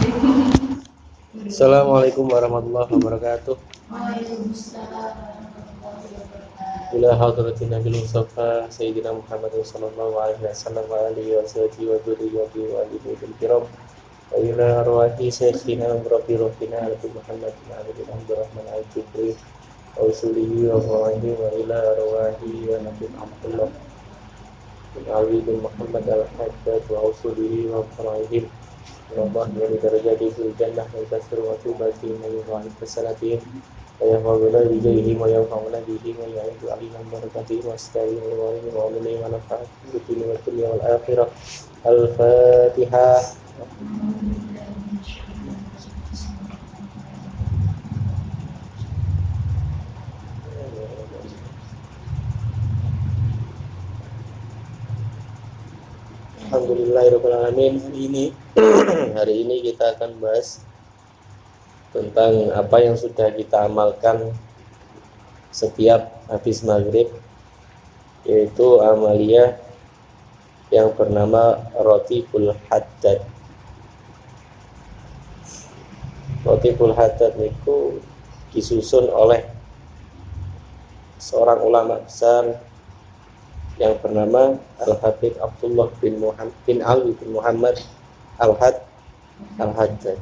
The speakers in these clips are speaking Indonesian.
Assalamualaikum warahmatullahi wabarakatuh. Ila hadratin Nabil Mustafa Sayyidina Muhammad sallallahu alaihi wasallam wa alihi wa sahbihi wa dzurriyyatihi wa alihi kiram. Wa ila arwahi syekhina wa rabbina Nabi Muhammad bin Abdurrahman al-Jubri wa usulihi wa fawaihi wa ila arwahi wa Nabi Abdullah bin Ali bin Muhammad al-Haddad wa usulihi wa fawaihi Allah yang terjadi di jannah dan kasir waktu bagi menyukai kesalahan ayah wabila bijaihi mayafamuna bihi mayahidu aliham barakatihi wa sekali wa wabili manfaat dunia wa dunia wal akhirah. Al-Fatihah. Alhamdulillahirrahmanirrahim. Hari ini kita akan bahas tentang apa yang sudah kita amalkan setiap habis maghrib, yaitu amalia yang bernama Rotibul Haddad. Rotibul Haddad itu disusun oleh seorang ulama besar yang bernama Al-Habib Abdullah bin Ali bin Muhammad Al-Haddad.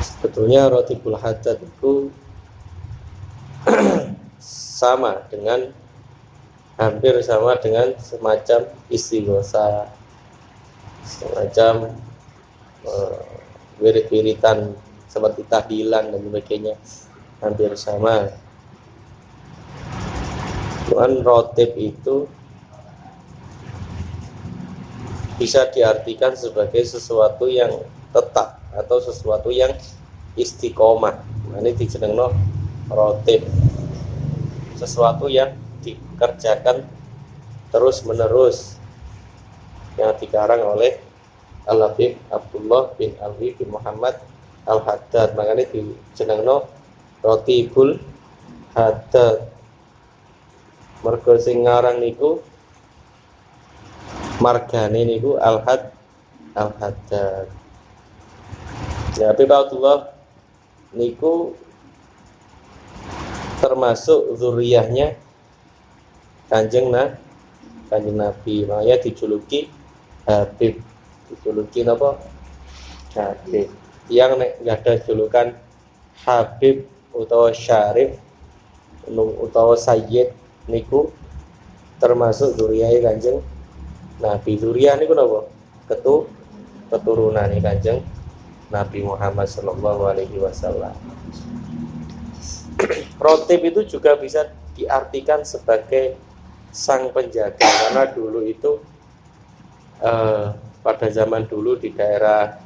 Sebetulnya Rotibul Haddad itu hampir sama dengan semacam istighosa, semacam wirid-wiridan seperti tahlilan dan sebagainya, hampir sama. Cuman rotib itu bisa diartikan sebagai sesuatu yang tetap atau sesuatu yang istiqomah. Ini dijenengno rotib, sesuatu yang dikerjakan terus menerus, yang dikarang oleh Al-Habib Abdullah bin Ali bin Muhammad Al-Haddad. Makanya dijenengno Rotibul Haddad. Mergo sing ngarang niku margane niku Al-Haddad. Ya, Habib Abdullah niku termasuk zuriyahnya Kanjeng Nabi. Makanya dijuluki Habib. Dijuluki napa? Habib. Yang nggak ada julukan Habib utawa Syarif utawa Sayyid niku termasuk zuriyah Kanjeng Nabi. Zuriyah niku napa? Keturunan Kanjeng Nabi Muhammad sallallahu alaihi wasallam. Rotib itu juga bisa diartikan sebagai sang penjaga, karena dulu itu pada zaman dulu di daerah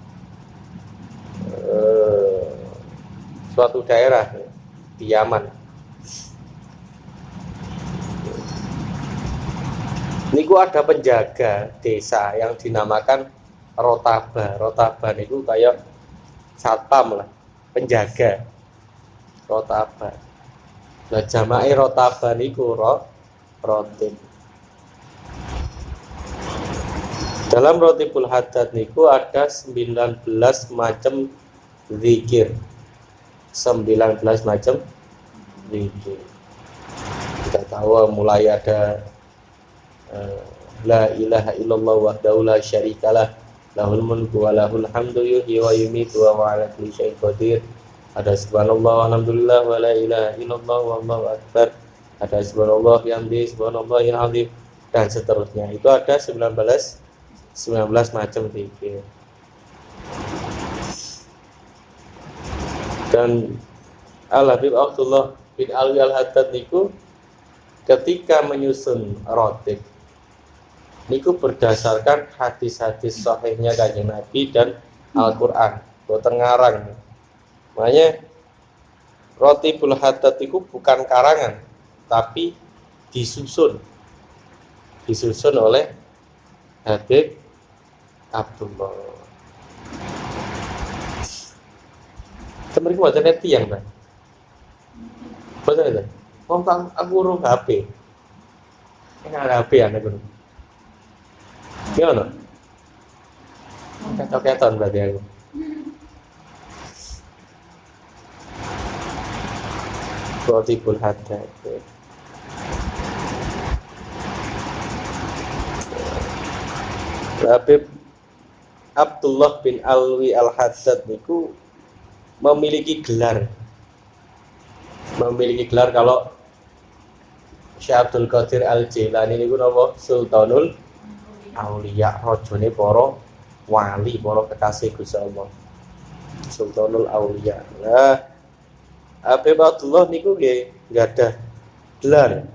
suatu daerah di Yaman. Niku ada penjaga desa yang dinamakan Rotaba. Rotaba niku kayak satpam lah, penjaga Rotaba. Nah, jamae Rotaba niku rotib. Dalam Rotibul Haddad niku ada 19 macam zikir. 19 macam zikir. Kita tahu mulai ada la ilaha illallah wahdahu la syarikalah lahul mulku wa lahul hamdu yuhyi wa yumiitu wa ala kulli syai'in qadir. Ada subhanallah walhamdulillah wa la ilaha illallah wallahu akbar. Ada subhanallah bihamdi subhanallahil azim dan seterusnya. Itu ada 19 macam zikir. Dan Al-Habib Abdullah bin Ali Al-Haddad niku ketika menyusun rotib niku berdasarkan hadis-hadis sahihnya Kanjeng Nabi dan Al-Qur'an. Boten ngarang. Makanya Rotibul Haddad niku bukan karangan, tapi disusun oleh Habib Abdullah. Temen iki wajane tiyang, Pak. Boten itu. Wong tak aku urung HP. Ini ada HP ana kuwi. Gimana? Ketok-keton berarti aku. Rotibul Haddad. Habib Abdullah bin Alwi Al-Haddad niku memiliki gelar. Kalau Syekh Abdul Qadir Al-Jilani niku napa? Sultanul Auliya, rajane para wali, para kekasih Gusti Allah. Sultanul Auliya. Nah, Habib Abdullah niku nggih gadah gelar.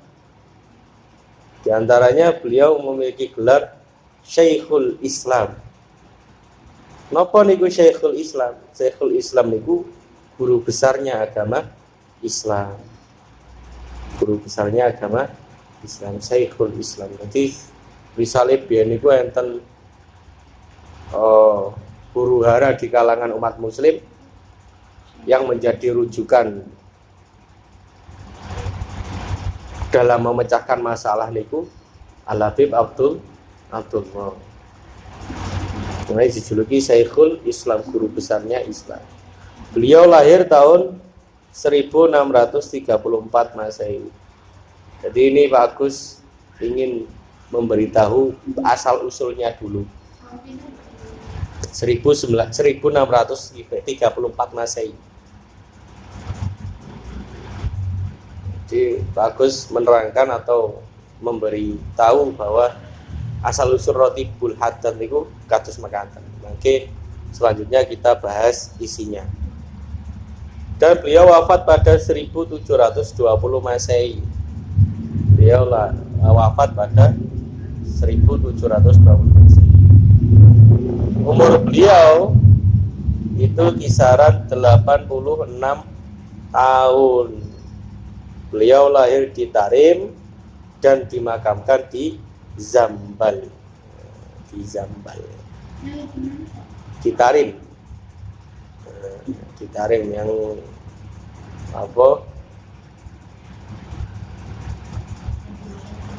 Di antaranya beliau memiliki gelar Syekhul Islam. Napa niku Syekhul Islam? Syekhul Islam niku guru besarnya agama Islam. Guru besarnya agama Islam, Syekhul Islam. Jadi risale biyen niku enten huru hara di kalangan umat muslim yang menjadi rujukan dalam memecahkan masalah niku Al-Habib Abdullah. Mulai dijuluki Syekhul Islam, guru besarnya Islam. Beliau lahir tahun 1634 Masehi. Jadi ini Pak Agus ingin memberitahu asal usulnya dulu. 1634 Masehi. Jadi Pak Agus menerangkan atau memberitahu bahwa asal usul Rotibul Haddad itu kados mekaten. Mangke selanjutnya kita bahas isinya. Dan beliau wafat pada 1720 Masehi. Beliau wafat pada 1720 Masehi. Umur beliau itu kisaran 86 tahun. Beliau lahir di Tarim dan dimakamkan di Zambal. Di Zambal. Di Tarim. Di Tarim yang apa?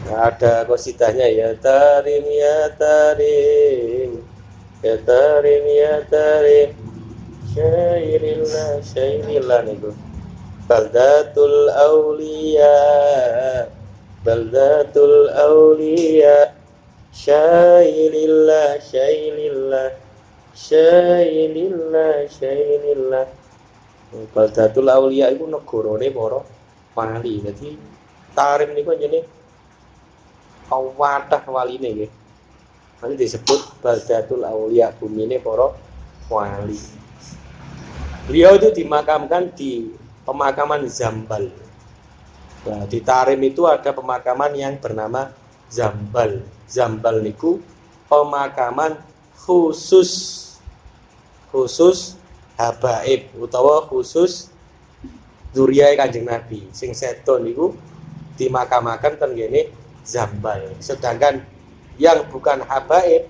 Ada qasidahnya, ya Tarim ya Tarim. Ya Tarim ya Tarim. Syairillah niku. Baldatul Auliya, Baldatul Auliya, Syairillah, Syairillah, Syairillah. Baldatul Auliya itu negarane para wali. Jadi Tarim niku jenenge kawadah waline nggih. Nanti disebut Baldatul Auliya, bumine para wali. Beliau itu dimakamkan di pemakaman Zambal. Nah, di Tarim itu ada pemakaman yang bernama Zambal. Zambal niku pemakaman khusus habaib utawa khusus dzurriyahe Kanjeng Nabi. Sing sedo niku dimakamaken ten kene Zambal. Sedangkan yang bukan habaib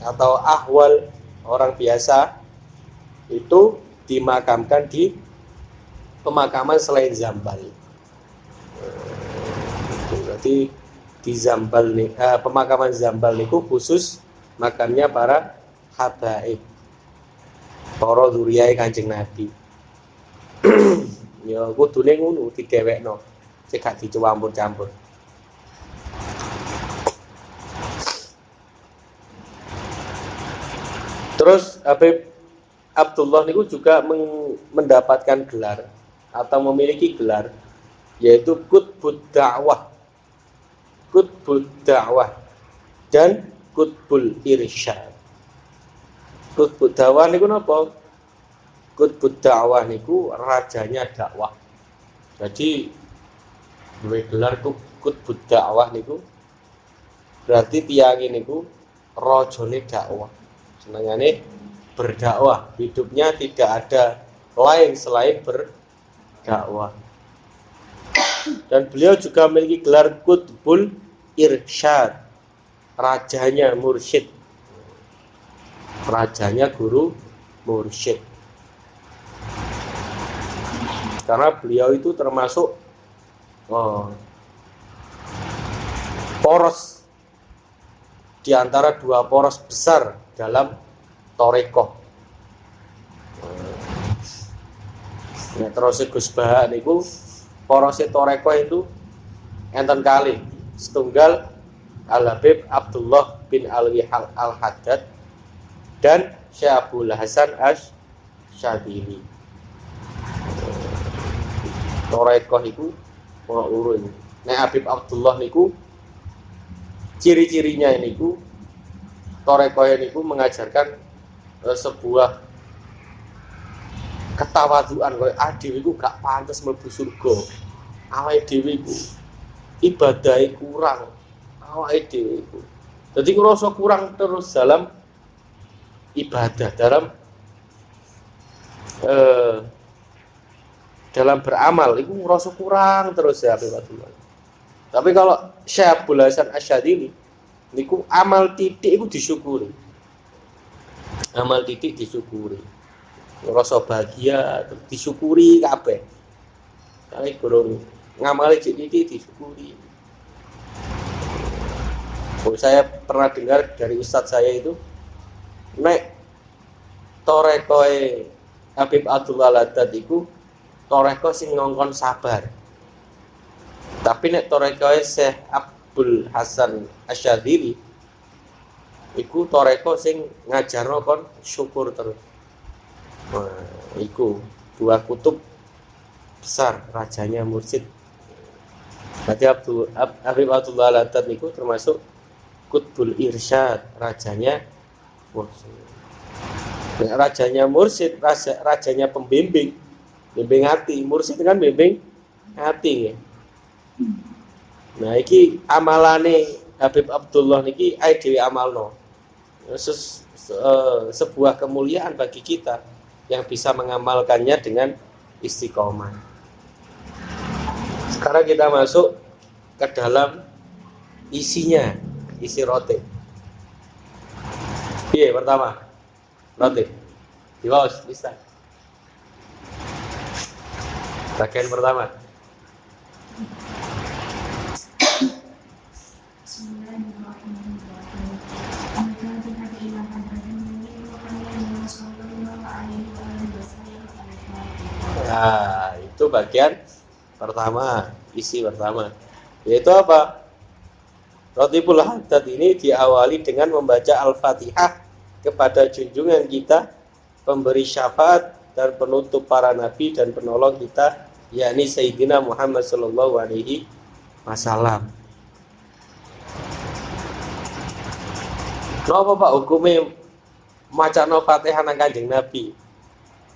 atau ahwal orang biasa itu dimakamkan di pemakaman selain Zambal. Berarti di Zambal nih, pemakaman Zambal niku khusus makamnya para habaib, para dzurriyahe Kanjeng Nabi. Ya kudune ngono didhewekno, cek gak dicampur-campur. Terus Habib Abdullah niku juga mendapatkan gelar atau memiliki gelar yaitu Qutbud Da'wah. Qutbud Da'wah dan Qutbul Irsyad. Qutbud Da'wah niku napa? Qutbud Da'wah niku rajanya dakwah. Jadi duwe gelar Qutbud Da'wah niku berarti tiyang niku rajane dakwah. Senengane berdakwah, hidupnya tidak ada lain selain berdakwah. Dan beliau juga memiliki gelar Qutbul Irsyad, rajanya mursyid, rajanya guru mursyid. Karena beliau itu termasuk poros di antara dua poros besar dalam torekoh. Nah, terus Gus Bah niku poros torekoh itu enten kali setunggal Al-Habib Abdullah bin Alwi Al-Haddad dan Syekh Abdul Hasan Asy-Syadzili. Torekoh itu ono loro ini. Nek Habib Abdullah niku ciri-cirinya niku torekoh niku mengajarkan sebuah ketawaduan koyo dhewe iku gak pantes mlebu surga. Awake dhewe iku ibadahe kurang. Awake dhewe iku. Dadi ngrasa kurang terus dalam ibadah, dalam beramal iku ngrasa kurang terus ya Habib Abdullah. Tapi kalau Syekh Abdul Hasan Asy-Syadzili niku amal titik iku disyukuri. Amal titik disyukuri. Ngrasa bahagia disyukuri kabeh. Kali gurung ngamali iki disyukuri. Saya pernah dengar dari ustadz saya itu nek torekoe Habib Abdullah Al-Haddad iku toreko sing ngongkon sabar. Tapi nek torekoe Syekh Abdul Hasan Asy-Syadzili iku toreko sing ngajarno kon syukur terus. Nah, iku dua kutub besar rajanya mursyid. Berarti Habib Abdullah Al-Haddad niku termasuk Qutbul Irsyad, rajanya mursyid. Nah, rajanya mursyid, rajanya pembimbing, bimbing hati. Mursyid kan bimbing hati ya. Nah, iki amalane Habib Abdullah niki ae dhewe amalno. Sebuah kemuliaan bagi kita yang bisa mengamalkannya dengan istiqomah. Sekarang kita masuk ke dalam isinya, isi roti. Iya, pertama roti. Diwas, bisa. Bagian pertama. Nah, itu bagian pertama, isi pertama. Yaitu apa? Rotibul Haddad ini diawali dengan membaca Al-Fatihah kepada junjungan kita, pemberi syafaat dan penutup para nabi dan penolong kita, yakni Sayyidina Muhammad sallallahu alaihi wasallam. Napa Pak hukume macana Fatihah nang Kanjeng Nabi?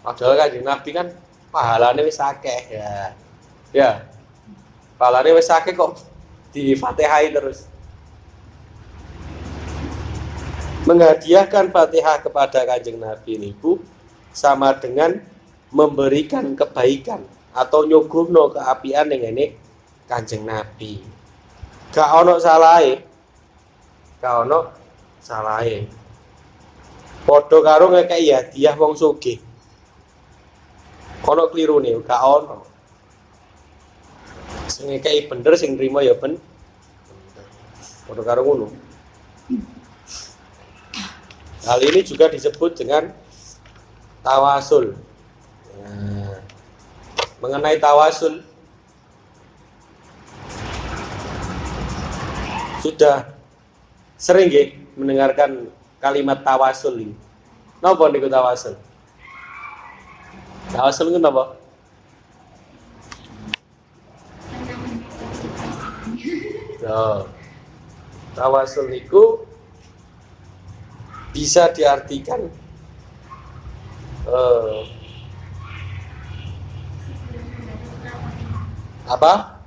Padahal Kanjeng Nabi kan pahalane wis akeh ya. Ya. Pahalane wis akeh kok di Fatihai terus. Menghadiahkan Fatihah kepada Kanjeng Nabi niku sama dengan memberikan kebaikan atau nyuguhno keapian ning ngene Kanjeng Nabi. Gak ono salahe. Gak ono salahe. Padha karo ngekeki hadiah wong sugih. Ono klirune, gak ono. Sing ngekeki bener sing nrimo ya ben. Padha karo ngono. Hal ini juga disebut dengan tawasul. Nah, mengenai tawasul sudah sering nggih mendengarkan kalimat tawasul ini. Napa niku tawasul? Tawasul niku napa? So, tawasul niku bisa diartikan apa?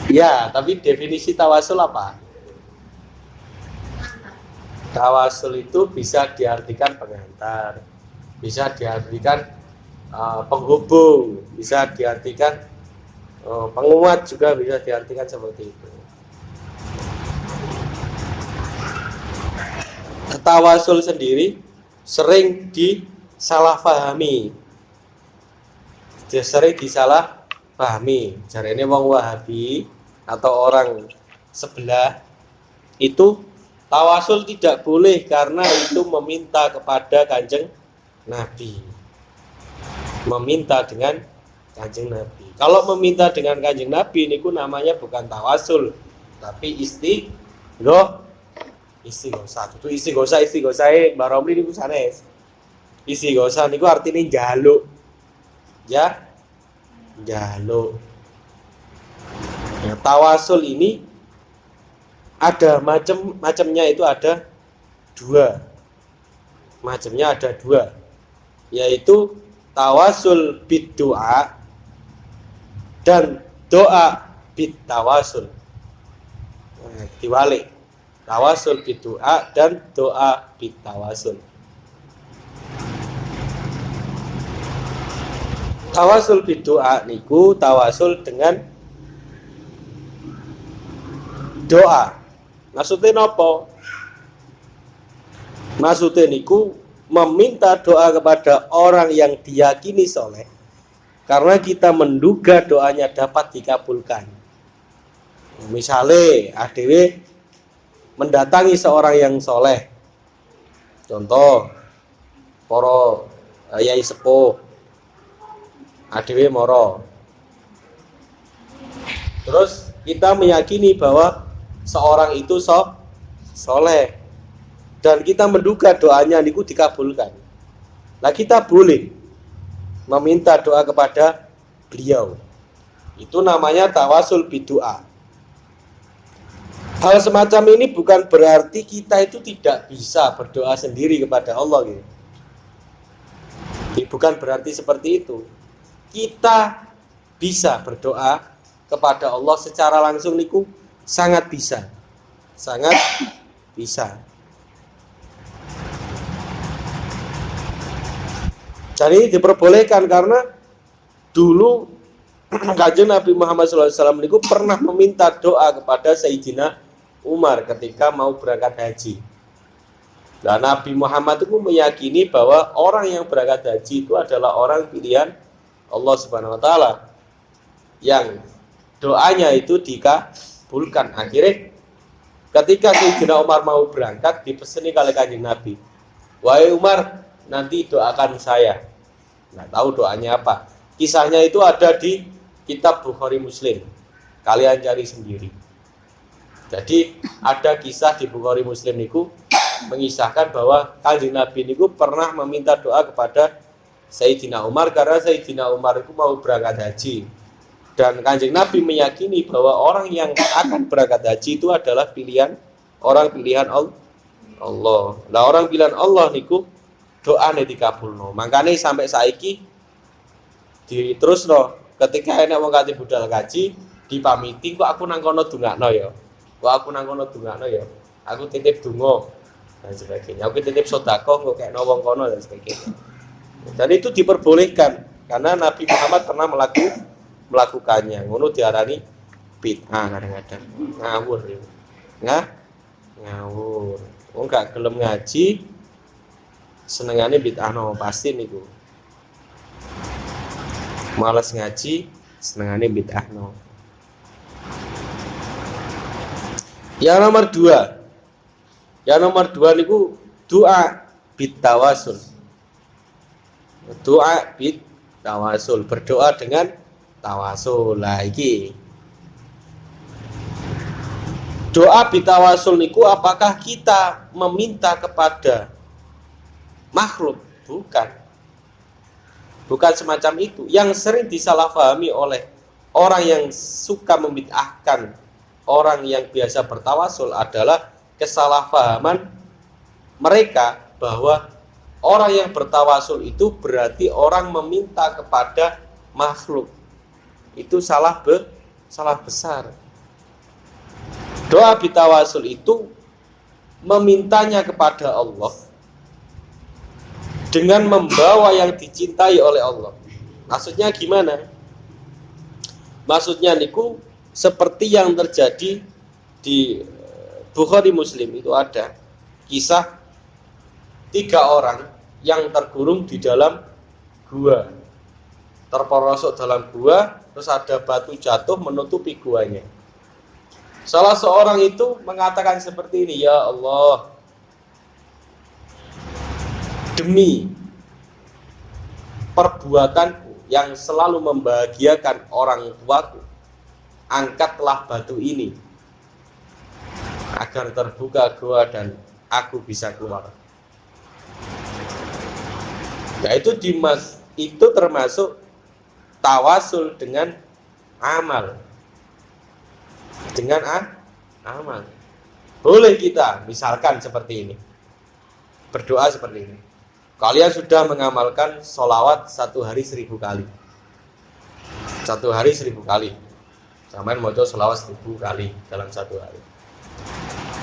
Ya, tapi definisi tawasul apa? Tawasul itu bisa diartikan pengantar, bisa diartikan penghubung, bisa diartikan penguat, juga bisa diartikan seperti itu. Tawasul sendiri sering disalahpahami. Dia sering disalahpahami. Jarene wong Wahabi atau orang sebelah, itu tawasul tidak boleh karena itu meminta kepada Kanjeng Nabi. Meminta dengan Kanjeng Nabi. Kalau meminta dengan Kanjeng Nabi niku namanya bukan tawasul, tapi istighosa. Itu istighosae Mbak Romli niku sanes. Istighosa niku artinya njaluk. Ya, njaluk. Ya, tawasul ini ada macamnya, itu ada dua. Macamnya ada dua, yaitu tawasul bid doa dan doa bid tawasul. Nah, diwalik. Tawasul bid doa dan doa bid tawasul. Tawasul bid doa niku tawasul dengan doa. Maksudnya napa? Maksudnya niku meminta doa kepada orang yang diyakini soleh, karena kita menduga doanya dapat dikabulkan. Misalnya adewe mendatangi seorang yang soleh, contoh para yai sepuh, adewe moro, terus kita meyakini bahwa seorang itu soleh dan kita menduga doanya niku dikabulkan. Nah, kita boleh meminta doa kepada beliau. Itu namanya tawasul bidoa. Hal semacam ini bukan berarti kita itu tidak bisa berdoa sendiri kepada Allah gitu. Bukan berarti seperti itu. Kita bisa berdoa kepada Allah secara langsung niku sangat bisa. Sangat bisa. Jadi diperbolehkan karena dulu Kanjeng Nabi Muhammad SAW niku pernah meminta doa kepada Sayyidina Umar ketika mau berangkat haji. Dan Nabi Muhammad itu meyakini bahwa orang yang berangkat haji itu adalah orang pilihan Allah Subhanahu wa taala yang doanya itu dikabulkan. Akhirnya ketika Sayyidina Umar mau berangkat, dipeseni kali Kanjeng Nabi, "Wahai Umar, nanti doakan saya." Nggak tahu doanya apa. Kisahnya itu ada di kitab Bukhari Muslim. Kalian cari sendiri. Jadi ada kisah di Bukhari Muslim niku mengisahkan bahwa Kanjeng Nabi niku pernah meminta doa kepada Sayyidina Umar karena Sayyidina Umar itu mau berangkat haji. Dan Kanjeng Nabi meyakini bahwa orang yang akan berangkat haji itu adalah orang pilihan Allah. Nah, orang pilihan Allah niku doane dikabulno. Makanya sampai saiki diterusno ketika enek wong kate budal kaji dipamiti, kok aku nang kono dongakno ya. Kok aku nang kono dongakno ya. Aku titip donga dan sebagainya. Aku titip sedekah kok kekno wong kono dan sebagainya. Dan itu diperbolehkan karena Nabi Muhammad pernah melakukannya. Ngono diarani bid'ah kadang-kadang. Ngawur ya. Ngawur. Wong gak gelem ngaji senengane bid'ahno pasti niku. Malas ngaji senengane bid'ahno. Yang nomor 2. Yang nomor 2 niku doa bitawasul. Doa bitawasul, berdoa dengan tawasul. Lah iki. Doa bitawasul niku apakah kita meminta kepada makhluk? Bukan semacam itu. Yang sering disalahpahami oleh orang yang suka membid'ahkan orang yang biasa bertawasul adalah kesalahpahaman mereka bahwa orang yang bertawasul itu berarti orang meminta kepada makhluk. Itu salah besar. Doa bitawasul itu memintanya kepada Allah dengan membawa yang dicintai oleh Allah. Maksudnya gimana? Maksudnya niku seperti yang terjadi di Bukhari Muslim, itu ada kisah 3 orang yang terkurung di dalam gua, terperosok dalam gua, terus ada batu jatuh menutupi guanya. Salah seorang itu mengatakan seperti ini, ya Allah, demi perbuatanku yang selalu membahagiakan orang tuaku, angkatlah batu ini agar terbuka gua dan aku bisa keluar. Nah, itu termasuk tawasul dengan amal. Dengan amal. Boleh kita misalkan seperti ini. Berdoa seperti ini. Kalian sudah mengamalkan sholawat 1 hari 1000 kali. 1 hari 1000 kali. Sampai mau sholawat 1000 kali dalam 1 hari.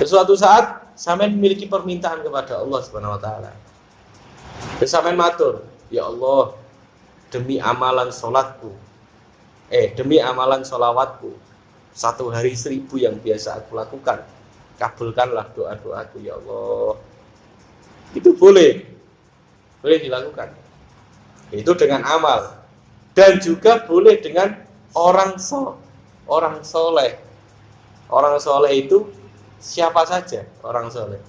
Suatu saat sampean memiliki permintaan kepada Allah Subhanahu wa taala. Sampean matur, ya Allah, demi amalan sholatku, demi amalan sholawatku 1 hari 1000 yang biasa aku lakukan, kabulkanlah doa-doaku ya Allah. Itu boleh dilakukan. Itu dengan amal. Dan juga boleh dengan orang soleh. Orang soleh itu siapa saja orang soleh.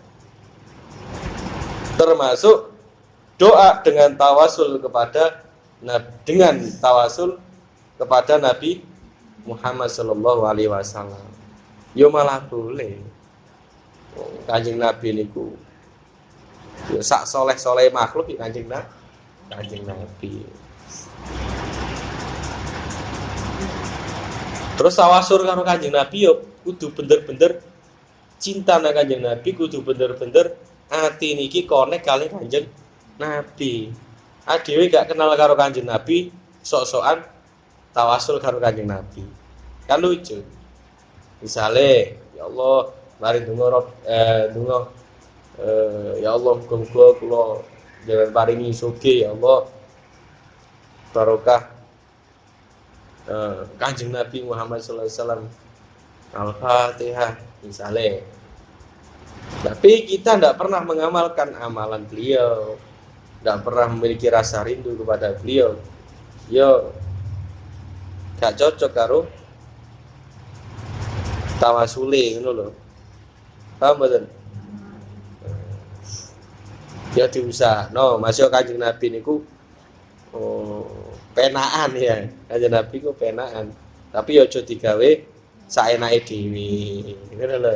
Termasuk doa dengan tawasul kepada Nabi Muhammad sallallahu alaihi wasallam. Yo malah boleh. Kanjeng Nabi niku yo sak soleh-soleh makhluk iki Kanjeng Nabi. Terus tawasul karo Kanjeng Nabi yo kudu bener-bener cinta nang Kanjeng Nabi, kudu bener-bener ati niki konek kali Kanjeng Nabi. Dhewe gak kenal karo Kanjeng Nabi, sok-sokan tawasul karo Kanjeng Nabi. Kan lucu. Misale, ya Allah, mari donga ya Allah muga-muga kula jangan paringi sugih ya Allah. Barokah Kanjeng Nabi Muhammad sallallahu alaihi wasallam. Al-Fatihah misale. Tapi kita tidak pernah mengamalkan amalan beliau, tidak pernah memiliki rasa rindu kepada beliau. Yo gak cocok karo tawasule ngono lho. Paham mboten? Ya diusahno, masih Kanjeng Nabi niku penaan ya. Kanjeng Nabi ku penaan. Tapi ya aja digawe saenake dhewe. Ngono lho.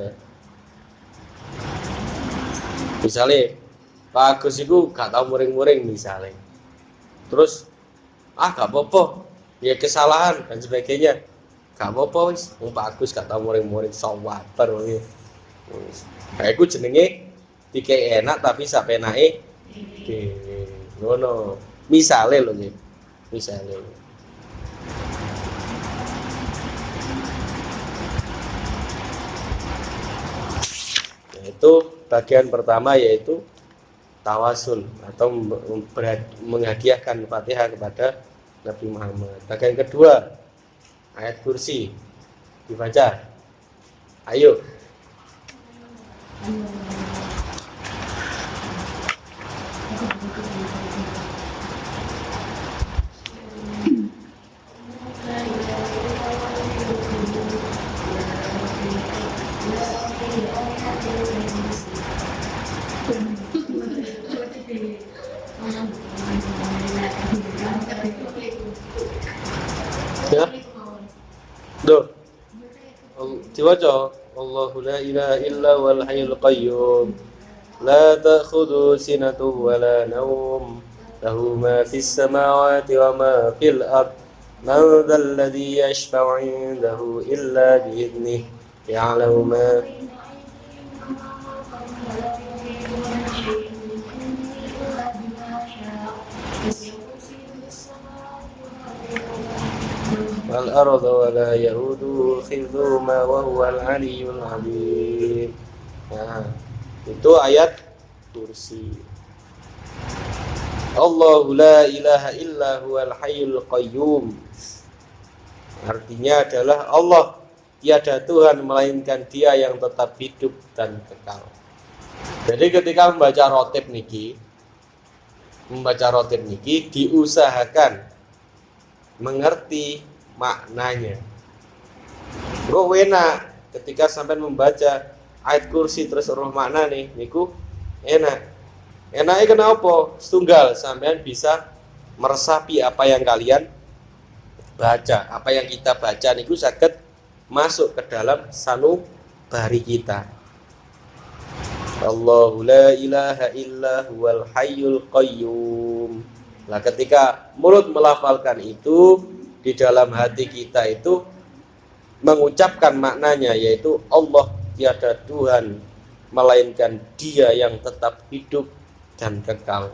Misale Pak Agus iku gak tau muring-muring misale. Terus gak apa-apa. Ya kesalahan dan sebagainya. Gak apa-apa wis. Wong Pak Agus gak tau muring-muring sawabar wae. Nah, iku jenenge dikek enak tapi sapenake dhewe. Ngono. Misale lho nggih. Misale. Itu bagian pertama yaitu tawasul atau menghadiahkan Fatihah kepada Nabi Muhammad. Bagian kedua ayat kursi dibaca. Ayo. Ya. Duh. Diwaca Allahu la ilaha illa wal hayyul qayyum la ta'khudhu sinatun wa la nawm lahu ma fis samawati wa ma fil ard man dhal ladzi yashfa'u 'indahu illa bi idnihi ya'lamu ma wal arda wa la yahudu khidhuma wa huwal aliyyul azim. Nah, itu ayat kursi. Allahu la ilaha illa huwal hayyul qayyum. Artinya adalah Allah tiada Tuhan melainkan Dia yang tetap hidup dan kekal. Jadi ketika membaca rotib niki diusahakan mengerti maknanya. Kok enak Ketika sampai membaca ayat kursi terus roh makna nih, niku enak. Enaknya kenapa? Setunggal sampean bisa meresapi apa yang kalian baca, apa yang kita baca niku saged masuk ke dalam sanubari kita. Allahu la ilaha illa huwal hayyul qayyum. Nah, ketika mulut melafalkan itu, di dalam hati kita itu mengucapkan maknanya, yaitu Allah tiada Tuhan melainkan Dia yang tetap hidup dan kekal.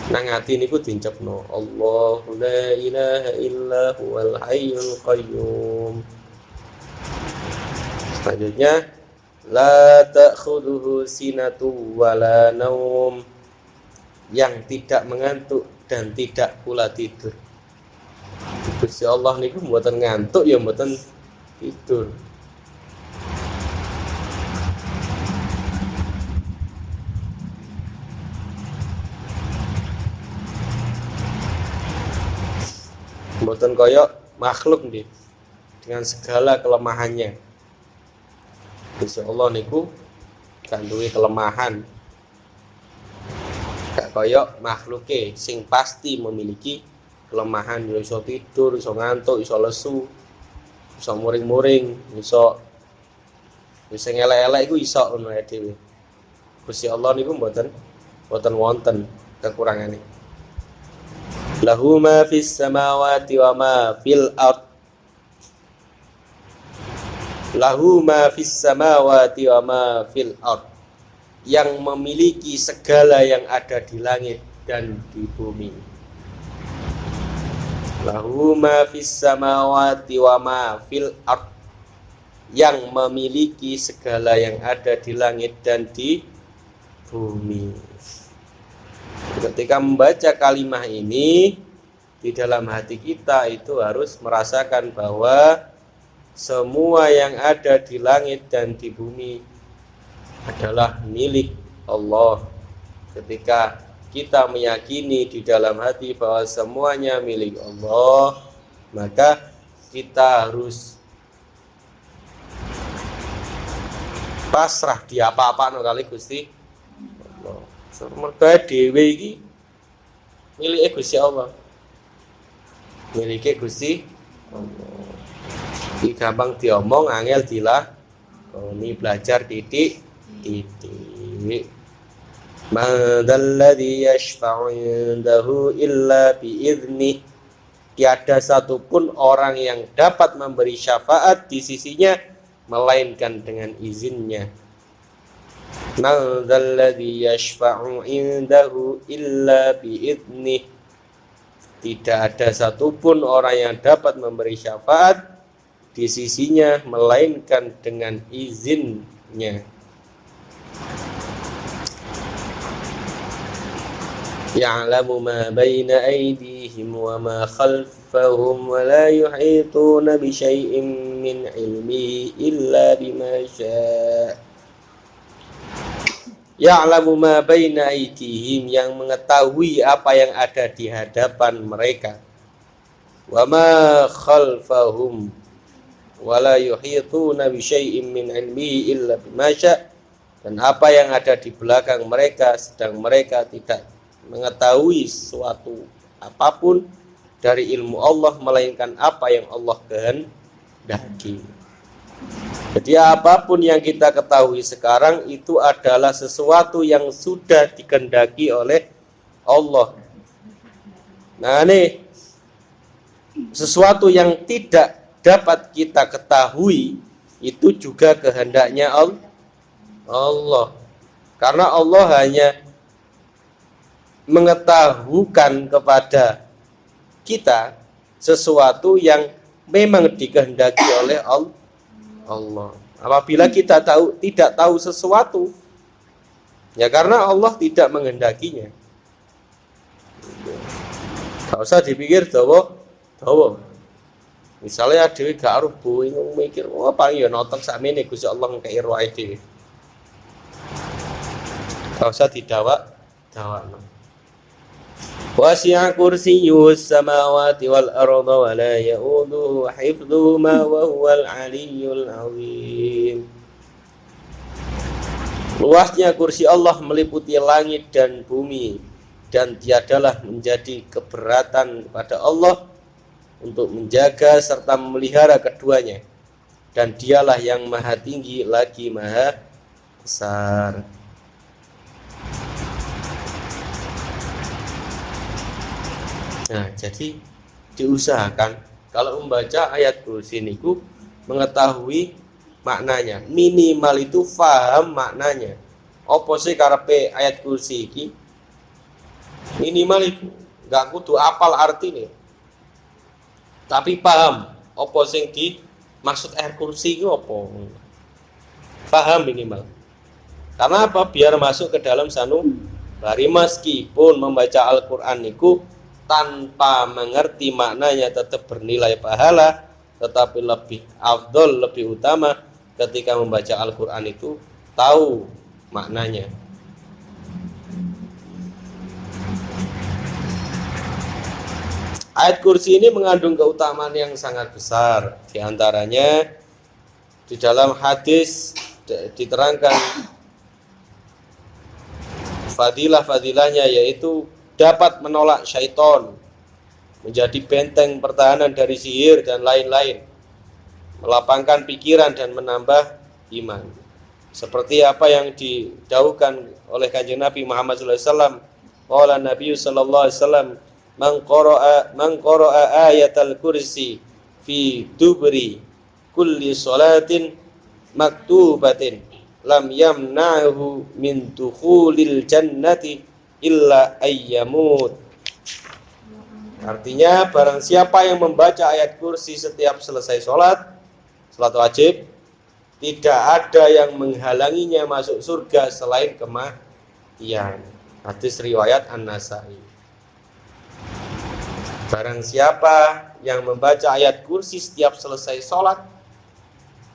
Nang hati niku diucapno Allahu la ilaha illa huwal hayyul qayyum. Selanjutnya la ta'khudhuhu sinatu wala naum, yang tidak mengantuk dan tidak pula tidur. Gusti Allah niku mboten ngantuk ya mboten tidur. Mboten koyok makhluk nggih dengan segala kelemahannya. Gusti Allah niku gak duwe kelemahan. Gak koyok makhluke sing pasti memiliki kelemahan, ya iso tidur, iso ngantuk, iso lesu, iso muring-muring, iso wis elek-elek iku iso ngono ae dhewe. Gusti Allah niku mboten wonten kekurangane. Lahu ma fis samawati wa ma fil ard. Lahu ma fis samawati wa ma fil ard. Yang memiliki segala yang ada di langit dan di bumi. Lahu ma fis samawati wa ma fil ard, yang memiliki segala yang ada di langit dan di bumi. Ketika membaca kalimat ini, di dalam hati kita itu harus merasakan bahwa semua yang ada di langit dan di bumi adalah milik Allah. Ketika kita meyakini di dalam hati bahwa semuanya milik Allah, maka kita harus pasrah di apa-apa kali Gusti Allah. Mergo dhewe iki milike Gusti Allah. Milike Gusti Allah. Iki gampang diomong, angel dilakoni, belajar titik. Madzalladzi yashfa'u 'indahu illa bi'idznih. Tiada satupun orang yang dapat memberi syafaat di sisinya melainkan dengan izinnya. Madzalladzi yashfa'u 'indahu illa bi'idznih. Tidak ada satupun orang yang dapat memberi syafaat di sisinya melainkan dengan izinnya. Ya'lamu ma baina aydihim wa ma khalfahum wa la yuhituna bi syai'in min ilmihi illa bima syaa'. Ya'lamu ma baina aydihim, yang mengetahui apa yang ada di hadapan mereka. Wa ma khalfahum wa la yuhituna bi syai'in min ilmihi illa bima syaa'. Dan apa yang ada di belakang mereka, sedang mereka tidak mengetahui suatu apapun dari ilmu Allah melainkan apa yang Allah kehendaki. Jadi apapun yang kita ketahui sekarang itu adalah sesuatu yang sudah dikehendaki oleh Allah. Nah ini sesuatu yang tidak dapat kita ketahui itu juga kehendaknya Allah. Karena Allah hanya mengetahukan kepada kita sesuatu yang memang dikehendaki oleh Allah. Apabila kita tidak tahu sesuatu, ya karena Allah tidak menghendakinya. Gak usah dipikir dawa. Misalnya dhewe gak arep bingung mikir, paling ya notok sakmene Gusti Allah ngkei roe dhewe. Gak usah didawak-dawakno. Wasi'a kursiyyus samawati wal arda wa la ya'uduhu hifdhuhuma wa huwal 'aliyyul 'azim. Luasnya kursi Allah meliputi langit dan bumi, dan tiadalah menjadi keberatan pada Allah untuk menjaga serta memelihara keduanya, dan dialah yang maha tinggi lagi maha besar. Nah, jadi diusahakan kalau membaca ayat kursi niku mengetahui maknanya, minimal itu paham maknanya. Apa sih karepe ayat kursi iki? Minimal itu enggak kudu apal artine, tapi paham apa sing dimaksud ayat kursi itu apa. Paham minimal. Karena apa? Biar masuk ke dalam sanubari. Meskipun membaca Al-Qur'an niku tanpa mengerti maknanya tetap bernilai pahala, tetapi lebih afdol, lebih utama ketika membaca Al-Quran itu tahu maknanya. Ayat kursi ini mengandung keutamaan yang sangat besar. Di antaranya di dalam hadis diterangkan fadilah-fadilahnya, yaitu dapat menolak syaitan, menjadi benteng pertahanan dari sihir dan lain-lain, melapangkan pikiran dan menambah iman. Seperti apa yang didauhkan oleh Kanjeng Nabi Muhammad SAW. Qala Nabi sallallahu alaihi wasallam, man qara'a ayatal kursi fi dubri kulli salatin maktubatin lam yamna'hu min dukhulil jannati illa ayyamut. Artinya, barang siapa yang membaca ayat kursi setiap selesai sholat wajib, tidak ada yang menghalanginya masuk surga selain kematian. Hadis riwayat An-Nasai. Barang siapa yang membaca ayat kursi setiap selesai sholat,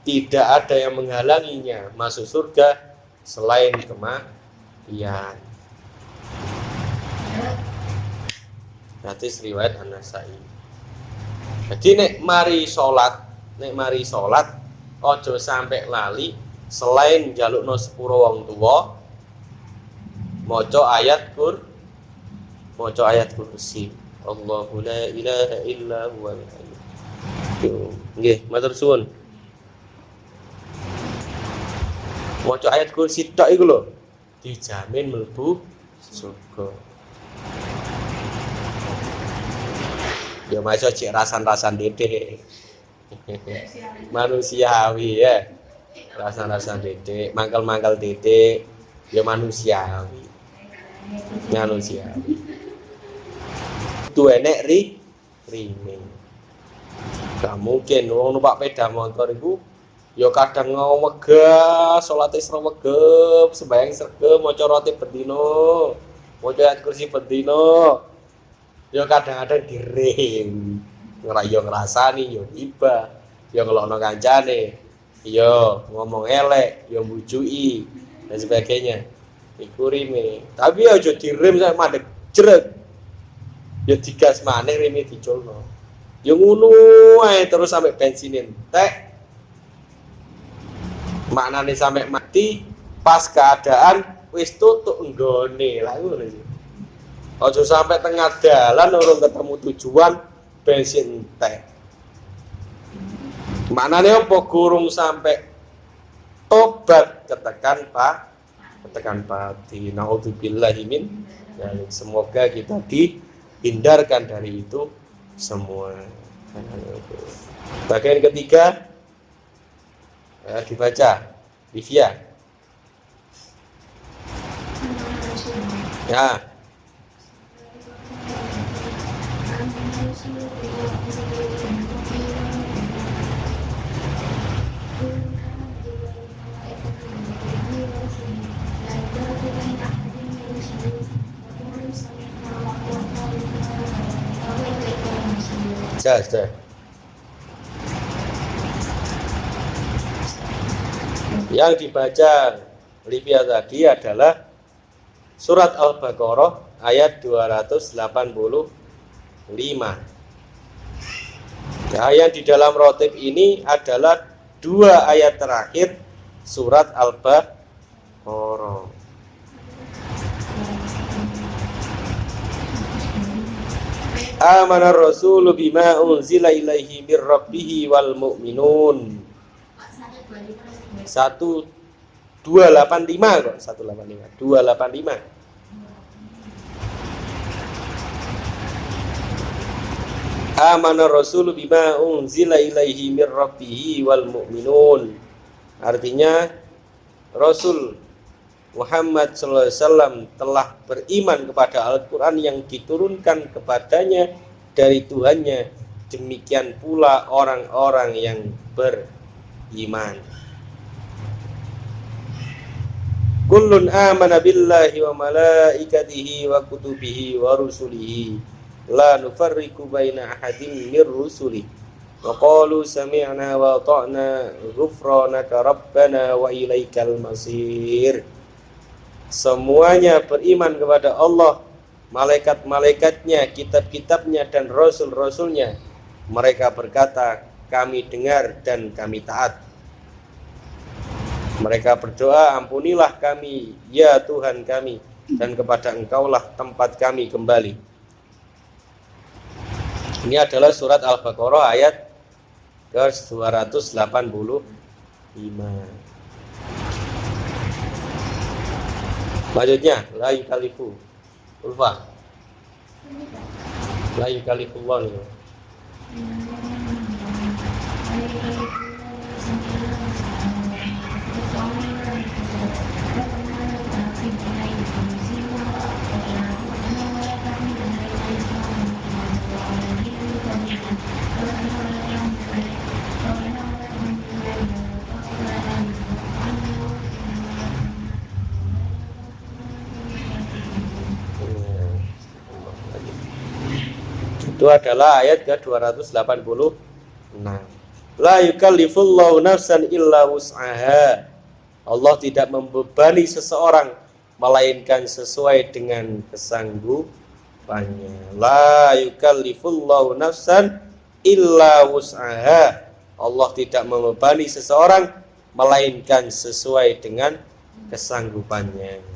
tidak ada yang menghalanginya masuk surga selain kematian. Hadis riwayat An-Nasai. Jadi nek mari salat ojo sampai lali selain njalukno sepuro wong tuwa maca ayat kursi. Allahu la ilaha illa huwal hayy. Nggih, matur suwun. Maca ayat kursi tok iku lho dijamin mlebu surga. Ya maca cek rasan-rasan dedek. Manusiawi ya. Rasan-rasan dedek, mangkal-mangkal dedek, ya manusiawi. Itu enek riming. Gak mungkin wong numpak sepeda motor iku ya kadang ngewegah, salate srewegep, sembayang sregep, maca roti bendino, maca ayat kursi bendino. Ya kadang-kadang direm, ngerayo ngrasani, yo iba, yo ngelokno kancane, yo ngomong elek, yo mbujui dan sebagainya. Iku rime. Tapi aja direm sampe mandek jreg. Ya digas maneh rime diculno. Yo ngono ae terus sampe bensin entek. Maknane sampe mati pas keadaan wis tutuk nggone. Lah ngono sih. Ojo sampai tengah dalan urung ketemu tujuan bensin entek. Maknane apa gurung sampai tobat ketekan pati. Naudzubillahi min dzalik. Semoga kita dihindarkan dari itu semua. Bagian ketiga dibaca Livia. Ya. Sudah. Yang dibaca Livia tadi adalah Surat Al-Baqarah ayat 285. Nah, yang di dalam rotib ini adalah 2 ayat terakhir surat Al-Baqarah. Amanar rasulu bima unzila ilaihi mir rabbihi wal mu'minun. 285 kok, 185. 285. Amanar rasulu bima unzila ilaihi mir rabbihi wal mu'minun. Artinya Rasul Muhammad sallallahu alaihi wasallam telah beriman kepada Al-Qur'an yang diturunkan kepadanya dari Tuhannya. Demikian pula orang-orang yang beriman. Kullun amana billahi wa malaikatihi wa kutubihi wa rusulihi la nufarriqu baina ahadin mir rusuli wa qalu sami'na wa ata'na ghufranaka rabbana wa ilaikal masir. Semuanya beriman kepada Allah, malaikat-malaikatnya, kitab-kitabnya dan rasul-rasulnya. Mereka berkata, kami dengar dan kami taat. Mereka berdoa, ampunilah kami ya Tuhan kami, dan kepada Engkaulah tempat kami kembali. Ini adalah surat Al-Baqarah ayat ke-285. Selanjutnya, la yukallifu ulfa. La yukallifullah. Itu adalah ayat ke-286. La yukallifullahu nafsan illa wus'aha. Allah tidak membebani seseorang melainkan sesuai dengan kesanggupannya. La yukallifullahu nafsan illa wus'aha. Allah tidak membebani seseorang melainkan sesuai dengan kesanggupannya.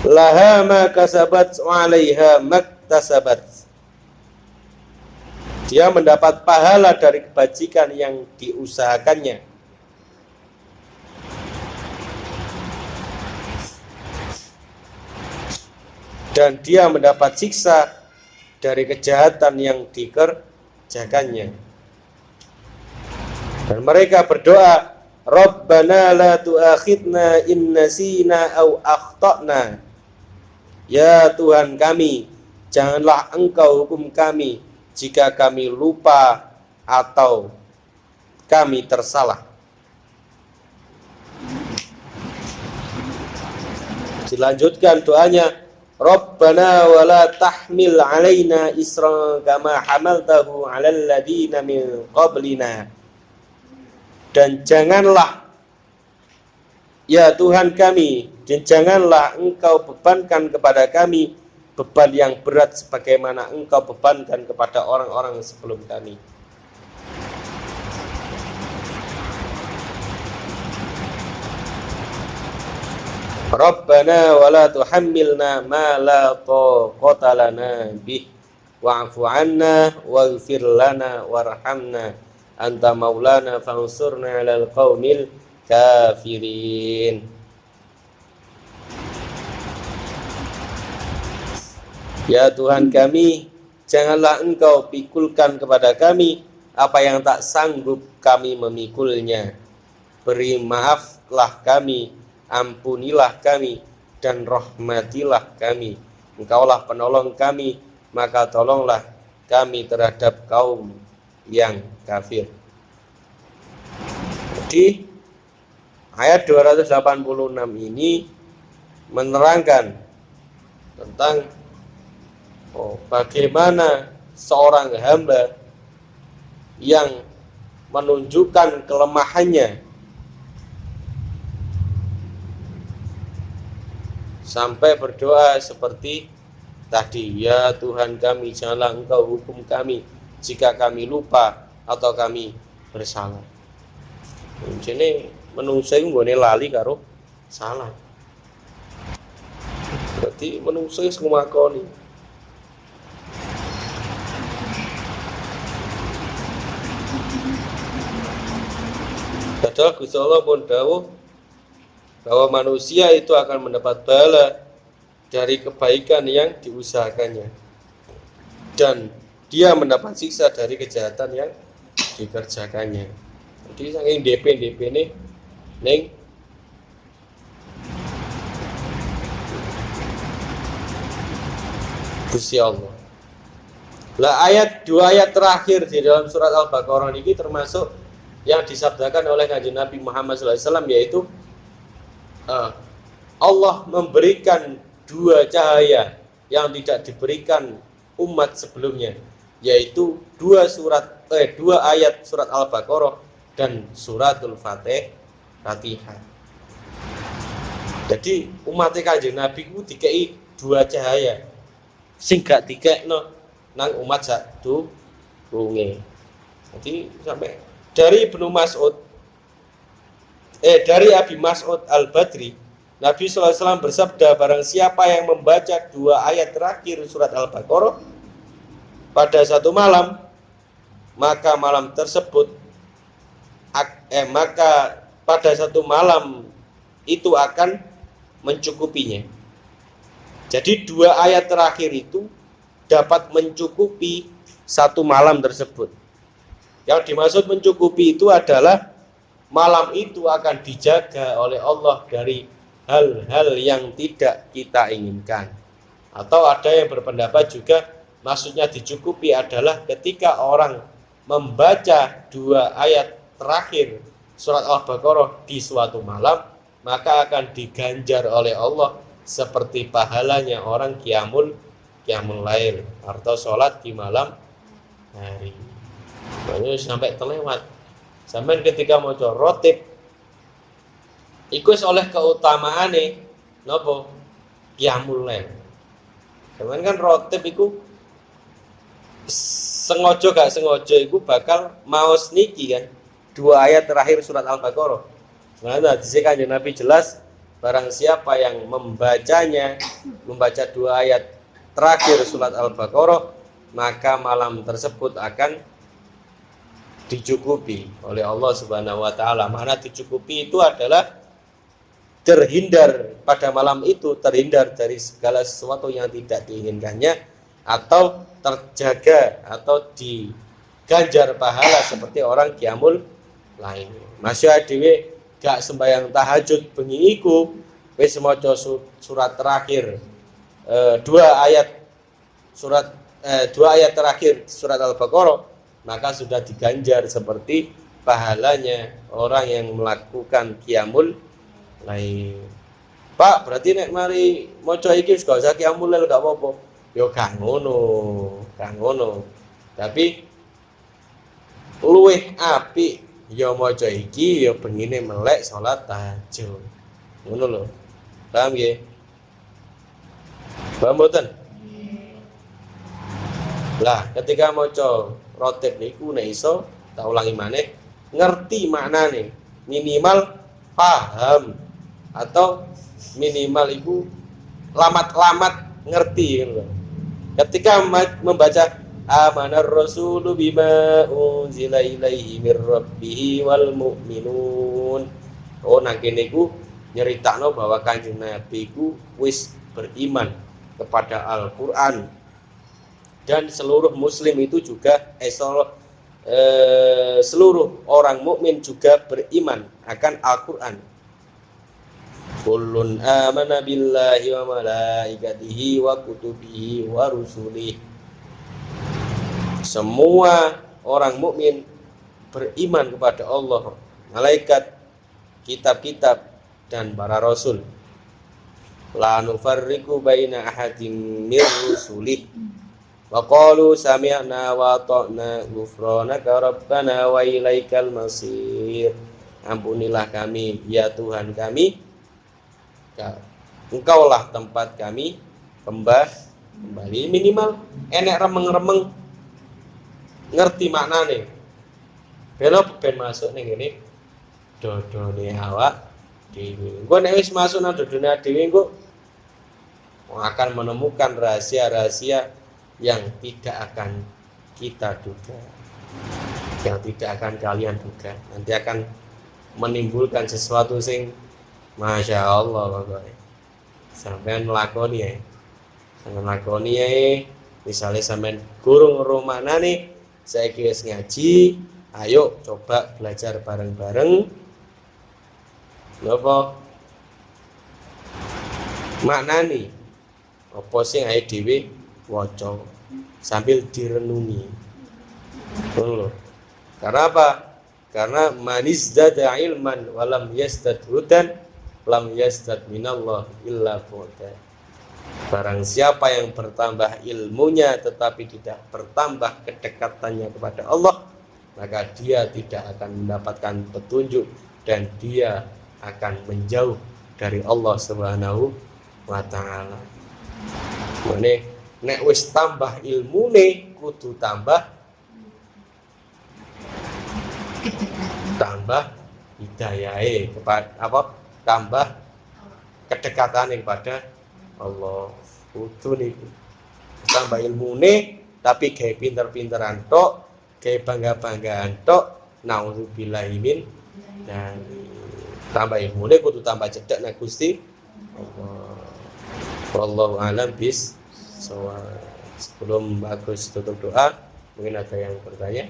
Laha ma kasabat wa 'alaiha maktasabat. Dia mendapat pahala dari kebajikan yang diusahakannya. Dan dia mendapat siksa dari kejahatan yang dikerjakannya. Dan mereka berdoa, Rabbana la tu'akhidna in nasina aw akhtana. Ya Tuhan kami, janganlah Engkau hukum kami jika kami lupa atau kami tersalah. Dilanjutkan doanya, Rabbana wa la tahmil alaina isran kama hamaltahu 'alal ladina min qablina. Dan janganlah, ya Tuhan kami, dan janganlah Engkau bebankan kepada kami beban yang berat sebagaimana Engkau bebankan kepada orang-orang sebelum kami. Rabbana wa la tuhammilna ma la taqata lana bih wa'fu 'anna waghfir lana warhamna anta maulana fansurna 'alal qaumil kafirin. Ya Tuhan kami, janganlah Engkau pikulkan kepada kami apa yang tak sanggup kami memikulnya. Beri maaflah kami, ampunilah kami, dan rahmatilah kami. Engkaulah penolong kami, maka tolonglah kami terhadap kaum yang kafir. Di ayat 286 ini menerangkan tentang bagaimana seorang hamba yang menunjukkan kelemahannya sampai berdoa seperti tadi, ya Tuhan kami, janganlah Engkau hukum kami jika kami lupa atau kami bersalah. Jadi menungso iku nggone lali karo salah. Berarti menungso wis ngumakoni. Padahal Gusti Allah pun dawuh bahwa manusia itu akan mendapat bala dari kebaikan yang diusahakannya, dan dia mendapat siksa dari kejahatan yang dikerjakannya. Jadi saking DP ini ning Gusti Allah. Lah dua ayat terakhir di dalam surat Al-Baqarah ini termasuk yang disabdakan oleh Kanjeng Nabi Muhammad SAW, yaitu Allah memberikan dua cahaya yang tidak diberikan umat sebelumnya, yaitu dua ayat surat Al-Baqarah dan suratul Fatihah. Jadi umat Kanjeng Nabi ku dikei dua cahaya sing gak dikekno nang umat satu runge. Jadi sampai dari Abi Mas'ud Al-Badri, Nabi SAW bersabda, barang siapa yang membaca dua ayat terakhir surat Al-Baqarah pada satu malam, maka pada satu malam itu akan mencukupinya. Jadi dua ayat terakhir itu dapat mencukupi satu malam tersebut. Yang dimaksud mencukupi itu adalah malam itu akan dijaga oleh Allah dari hal-hal yang tidak kita inginkan. Atau ada yang berpendapat juga maksudnya dicukupi adalah ketika orang membaca dua ayat terakhir surat Al-Baqarah di suatu malam, maka akan diganjar oleh Allah seperti pahalanya orang qiyamul lail atau sholat di malam hari. Makanya sampai terlewat. Sampai ketika mau rotib, iku oleh keutamaane napa qiyamul lail. Sampeyan kan rotib iku sengaja gak sengaja iku bakal maos niki kan dua ayat terakhir surat Al-Baqarah. Nah, di sini Kanjeng Nabi jelas, barang siapa yang membaca dua ayat terakhir surat Al-Baqarah, maka malam tersebut akan dicukupi oleh Allah Subhanahu wa taala. Makna dicukupi itu adalah terhindar pada malam itu, terhindar dari segala sesuatu yang tidak diinginkannya, atau terjaga atau diganjar pahala seperti orang qiyamul lain. Masya dhewe gak sembahyang tahajud bengi iku wis maca surat terakhir dua ayat terakhir surat Al-Baqarah, maka sudah diganjar seperti pahalanya orang yang melakukan qiyamul lain. Pak, berarti nek mari maca iki wis gak usah qiyamul lail gak apa-apa. Yo gak ngono. Tapi luwih apik ya maca iki ya bengine melek salat tahajud. Ngono lho. Paham nggih? Paham mboten? Lah, ketika maca rotib niku nek iso tak ulangi maneh, ngerti maknane, minimal paham atau minimal iku lamat-lamat ngerti gitu. Ketika membaca amanar rasulu bima unzila ilaihi mir rabbih wal mu'minun, oh nang kene iku nyeritakno bahwa Kanjeng Nabi iku wis beriman kepada Al-Qur'an, dan seluruh muslim itu juga seluruh orang mukmin juga beriman akan Al-Qur'an. Kullun amana billahi wa malaikatihi wa kutubihi wa rusulihi. Semua orang mukmin beriman kepada Allah, malaikat, kitab-kitab, dan para rasul. La nufarriqu baina ahadin mir rusulih. Wa qalu sami'na wa ata'na ghufranaka rabbana wa ilaikal masir. Ampunilah kami ya Tuhan kami, engkaulah tempat kami kembali. Minimal enek remeng-remeng ngerti maknane. Belo ben masuk ning ngene dodone awak dhewe. Engko nek wis masuk nang dodone dhewe engko akan menemukan rahasia-rahasia yang tidak akan kita duga, yang tidak akan kalian duga. Nanti akan menimbulkan sesuatu sing Masya Allah pokoknya. Sampean melakoni ya. Sampean melakoni ya. Misalnya sampean guru rumana nih, saya wis ngaji, ayo coba belajar bareng-bareng. Napa? Maknani apa sing ae dhewe waca sambil direnungi. Ngono. Karena apa? Karena manizdada ilman walam yazdad hudan lam yazdad minallah illa bu'da. Barang siapa yang bertambah ilmunya tetapi tidak bertambah kedekatannya kepada Allah, maka dia tidak akan mendapatkan petunjuk dan dia akan menjauh dari Allah Subhanahu wa taala. Mane nek wis tambah ilmune kudu tambah hidayahe kepada apa? Tambah kedekatan kepada Allah. Kudu niku. Tambah ilmune tapi gawe pinter-pinteran tok, gawe bangga-banggaan tok, naudzubillahi min dan tambah ilmune kudu tambah cedhak nang Gusti Allah. Wallahu a'lam bissawab. Sebelum Agus tutup doa, mungkin ada yang bertanya.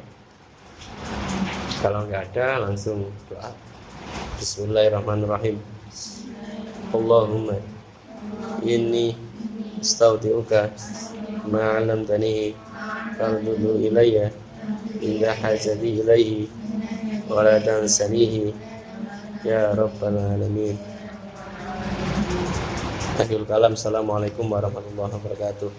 Kalau enggak ada, langsung doa. Bismillahirrahmanirrahim. Allahumma inni astaudiuka ma 'allamtani fardudu ilayya inda hajati ilayhi wa la tansanihi ya rabbal alamin. Akhirul kalam. Assalamualaikum warahmatullahi wabarakatuh.